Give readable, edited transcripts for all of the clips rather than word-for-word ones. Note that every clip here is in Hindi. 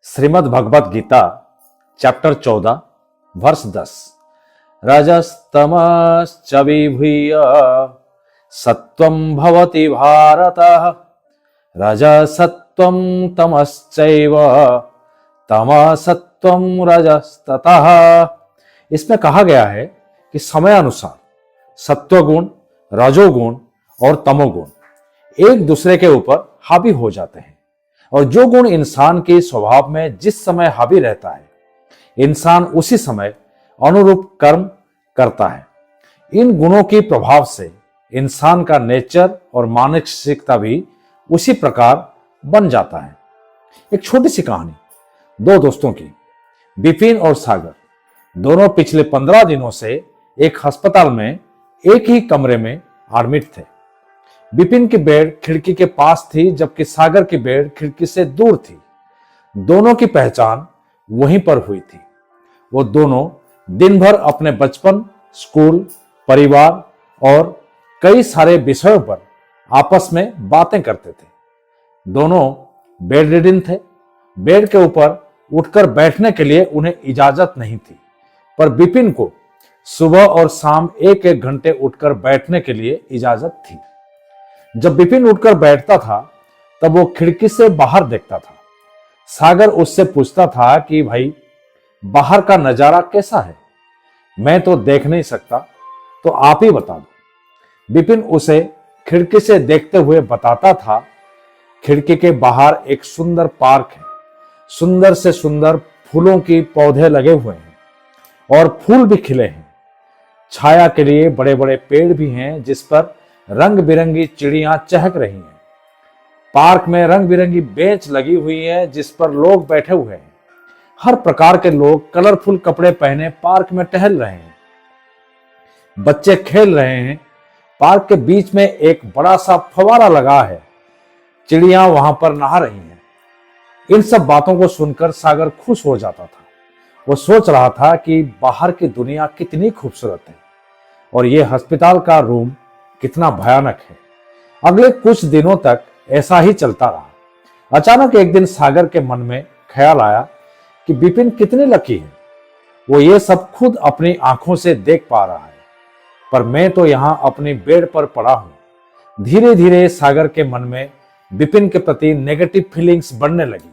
श्रीमद् भगवत गीता चैप्टर 14 वर्ष 10। रजस्तमश्च विभूय सत्वं भवति भारत रजसत्वं तमश्चैव तमसत्वं रजस्ततः। इसमें कहा गया है कि समय अनुसार सत्वगुण, रजोगुण और तमोगुण एक दूसरे के ऊपर हावी हो जाते हैं और जो गुण इंसान के स्वभाव में जिस समय हावी रहता है, इंसान उसी समय अनुरूप कर्म करता है। इन गुणों के प्रभाव से इंसान का नेचर और मानसिकता भी उसी प्रकार बन जाता है। एक छोटी सी कहानी, दो दोस्तों की, विपिन और सागर, दोनों पिछले 15 दिनों से एक अस्पताल में एक ही कमरे में एडमिट थे। विपिन की बेड खिड़की के पास थी जबकि सागर की बेड खिड़की से दूर थी। दोनों की पहचान वहीं पर हुई थी। वो दोनों दिन भर अपने बचपन, स्कूल, परिवार और कई सारे विषयों पर आपस में बातें करते थे। दोनों बेड रिडन थे। बेड के ऊपर उठकर बैठने के लिए उन्हें इजाजत नहीं थी, पर विपिन को सुबह और शाम एक एक घंटे उठकर बैठने के लिए इजाजत थी। जब विपिन उठकर बैठता था तब वो खिड़की से बाहर देखता था। सागर उससे पूछता था कि भाई, बाहर का नजारा कैसा है? मैं तो देख नहीं सकता, तो आप ही बता दो। विपिन उसे खिड़की से देखते हुए बताता था, खिड़की के बाहर एक सुंदर पार्क है। सुंदर से सुंदर फूलों के पौधे लगे हुए हैं और फूल भी खिले हैं। छाया के लिए बड़े बड़े पेड़ भी हैं जिस पर रंग बिरंगी चिड़ियां चहक रही हैं। पार्क में रंग बिरंगी बेंच लगी हुई है जिस पर लोग बैठे हुए हैं। हर प्रकार के लोग कलरफुल कपड़े पहने पार्क में टहल रहे हैं। बच्चे खेल रहे हैं। पार्क के बीच में एक बड़ा सा फव्वारा लगा है। चिड़ियां वहां पर नहा रही हैं। इन सब बातों को सुनकर सागर खुश हो जाता था। वो सोच रहा था कि बाहर की दुनिया कितनी खूबसूरत है और ये अस्पताल का रूम कितना भयानक है। अगले कुछ दिनों तक ऐसा ही चलता रहा। अचानक एक दिन सागर के मन में ख्याल आया कि विपिन कितने लकी है। वो ये सब खुद अपनी आंखों से देख पा रहा है, पर मैं तो यहां अपनी बेड पर पड़ा हूं। धीरे धीरे सागर के मन में विपिन के प्रति नेगेटिव फीलिंग्स बढ़ने लगी।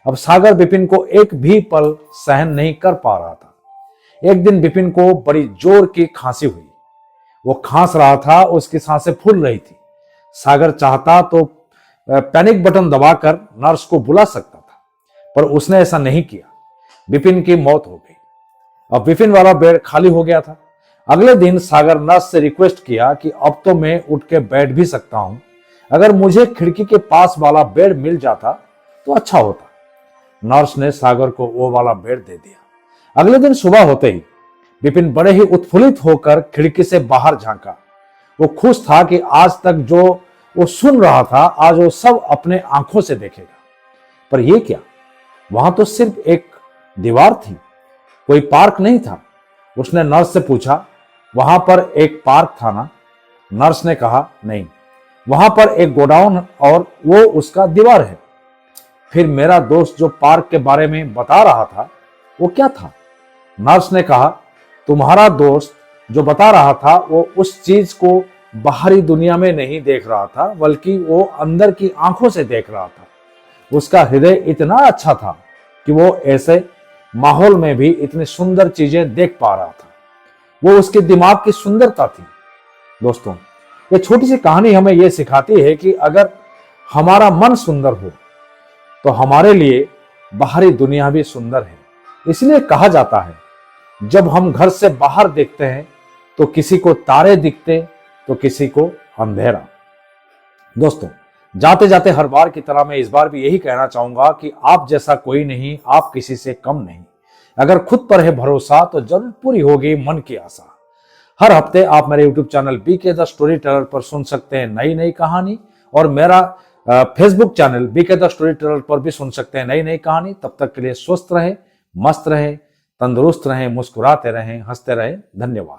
अब सागर विपिन को एक भी पल सहन नहीं कर पा रहा था। एक दिन विपिन को बड़ी जोर की खांसी हुई। वो खांस रहा था, उसकी सांसें फूल रही थी। सागर चाहता तो पैनिक बटन दबाकर नर्स को बुला सकता था, पर उसने ऐसा नहीं किया। विपिन की मौत हो गई। अब विपिन वाला बेड खाली हो गया था। अगले दिन सागर नर्स से रिक्वेस्ट किया कि अब तो मैं उठ के बैठ भी सकता हूं, अगर मुझे खिड़की के पास वाला बेड मिल जाता तो अच्छा होता। नर्स ने सागर को वो वाला बेड दे दिया। अगले दिन सुबह होते ही विपिन बड़े ही उत्फुल्लित होकर खिड़की से बाहर झांका। वो खुश था कि आज तक जो वो सुन रहा था, आज वो सब अपने आंखों से देखेगा। पर ये क्या? वहां तो सिर्फ एक दीवार थी, कोई पार्क नहीं था। उसने नर्स से पूछा, वहां पर एक पार्क था ना? नर्स ने कहा, नहीं, वहां पर एक गोडाउन और वो उसका दीवार है। फिर मेरा दोस्त जो पार्क के बारे में बता रहा था, वो क्या था? नर्स ने कहा, तुम्हारा दोस्त जो बता रहा था वो उस चीज को बाहरी दुनिया में नहीं देख रहा था, बल्कि वो अंदर की आंखों से देख रहा था। उसका हृदय इतना अच्छा था कि वो ऐसे माहौल में भी इतनी सुंदर चीजें देख पा रहा था। वो उसके दिमाग की सुंदरता थी। दोस्तों, ये छोटी सी कहानी हमें यह सिखाती है कि अगर हमारा मन सुंदर हो तो हमारे लिए बाहरी दुनिया भी सुंदर है। इसलिए कहा जाता है, जब हम घर से बाहर देखते हैं तो किसी को तारे दिखते तो किसी को अंधेरा। दोस्तों, जाते जाते हर बार की तरह मैं इस बार भी यही कहना चाहूंगा कि आप जैसा कोई नहीं, आप किसी से कम नहीं। अगर खुद पर है भरोसा तो जरूर पूरी होगी मन की आशा। हर हफ्ते आप मेरे YouTube channel BK the story teller पर सुन सकते हैं नई नई कहानी, और मेरा Facebook channel BK the story teller पर भी सुन सकते हैं नई नई कहानी। तब तक के लिए स्वस्थ रहें, मस्त रहें, तंदुरुस्त रहें, मुस्कुराते रहें, हंसते रहें। धन्यवाद।